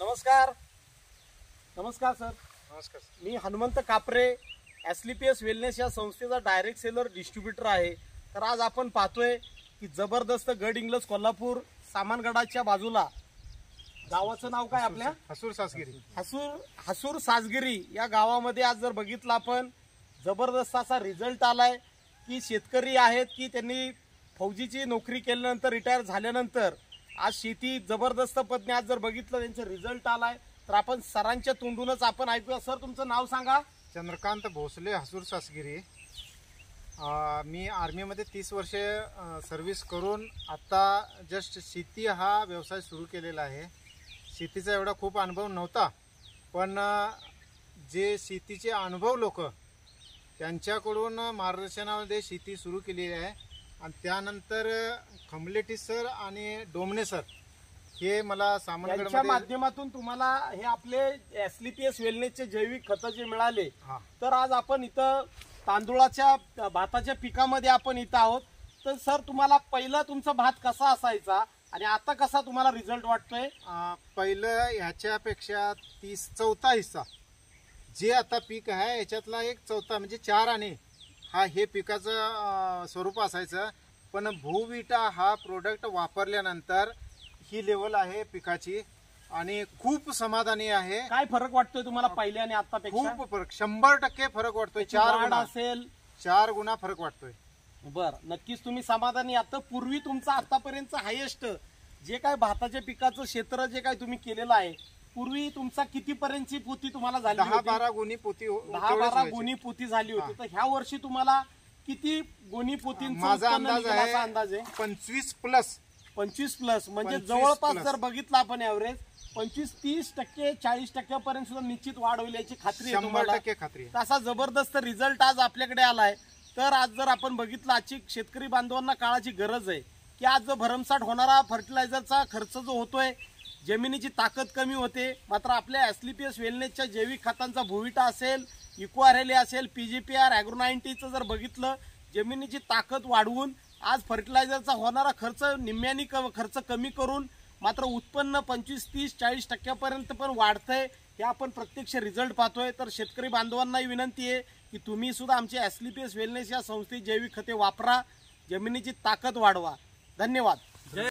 नमस्कार सर. नमस्कार. मी हनुमंत कापरे, एसलीपीएस वेलनेस या संस्थेचा डायरेक्ट सेलर डिस्ट्रीब्युटर आहे. तर आज आपण पाहतोय की जबरदस्त गड इंग्लज कोल्हापूर सामानगडाच्या बाजूला गावाचं नाव काय आपल्या हसूर सासगिरी. हसूर सासगिरी या गावामध्ये आज जर बघितलं आपण जबरदस्त असा रिझल्ट आलाय की शेतकरी आहेत की त्यांनी फौजीची नोकरी केल्यानंतर रिटायर झाल्यानंतर आज शेती जबरदस्त पद्धतीने आज जर बघितलं त्यांचा रिझल्ट आलाय. तर आपण सरांच्या तोंडूनच आपण ऐकूया. सर तुमचं नाव सांगा. चंद्रकांत भोसले, हसूर सासगिरी. मी आर्मीमध्ये 30 वर्षे सर्व्हिस करून आता जस्ट शेती हा व्यवसाय सुरू केलेला आहे. शेतीचा एवढा खूप अनुभव नव्हता, पण जे शेतीचे अनुभव लोक त्यांच्याकडून मार्गदर्शनामध्ये शेती सुरू केलेली आहे. आणि त्यानंतर खंबलेटी सर आणि डोमणे सर हे मला सामानगडच्या माध्यमातून तुम्हाला हे आपले एसलीपीएस वेलनेसचे जैविक खत जे मिळाले. तर आज आपण इथं तांदूळाच्या भाताच्या पिकामध्ये आपण इथं आहोत. तर सर तुम्हाला पहिला तुमचा भात कसा असायचा आणि आता कसा तुम्हाला रिझल्ट वाटतोय? पहिलं ह्याच्यापेक्षा 34 हिस्सा जे आता पीक आहे याच्यातला एक चौथा म्हणजे 4 आणे हा हे पिकाचं स्वरूप असायचं. पण भूविटा हा प्रोडक्ट वापरल्यानंतर ही लेवल आहे पिकाची आणि खूप समाधानी आहे. काय फरक वाटतोय तुम्हाला पहिल्या आणि आतापेक्षा? खूप फरक, 100% फरक वाटतोय. 4 गुणा असेल, 4 गुणा फरक वाटतोय. बर, नक्कीच तुम्ही समाधानी. आता पूर्वी तुमचं आतापर्यंत हायेस्ट जे काय भाताच्या पिकाचं क्षेत्र जे काय तुम्ही केलेलं आहे, पूर्वी तुमचा किती पर्यंतची पोती तुम्हाला झाली? 10-12 गुणी पोती. 10-12 गुणी पोती झाली होती. तर ह्या वर्षी तुम्हाला किती गुणी पोतींचा माझा अंदाज आहे? 25 प्लस. 25 प्लस म्हणजे जवळपास जर बघितलं आपण ऍव्हरेज 25-30%, 40% पर्यंत सुद्धा निश्चित वाढ होईल याची खात्री आहे. 100% खात्री. असा जबरदस्त रिझल्ट आज आपल्याकडे आलाय. तर आज जर आपण बघितलं आजची शेतकरी बांधवांना काळाची गरज आहे की आज जो भरमसाठ होणारा फर्टिलायझरचा खर्च जो होतोय, जमिनीची ताकद कमी होते. मात्र आपल्या एसलीपीएस वेलनेसच्या जैविक खतांचा भूविटा असेल, इको आरएलए असेल, PGPR, ॲग्रो-90चं जर बघितलं, जमिनीची ताकद वाढवून आज फर्टिलायझरचा होणारा खर्च निम्म्यानी खर्च कमी करून मात्र उत्पन्न 25-30-40% पर्यंत पण वाढतंय. हे आपण प्रत्यक्ष रिझल्ट पाहतोय. तर शेतकरी बांधवांनाही विनंती आहे की तुम्ही सुद्धा आमच्या एसलीपीएस वेलनेस या संस्थेत जैविक खते वापरा, जमिनीची ताकद वाढवा. धन्यवाद.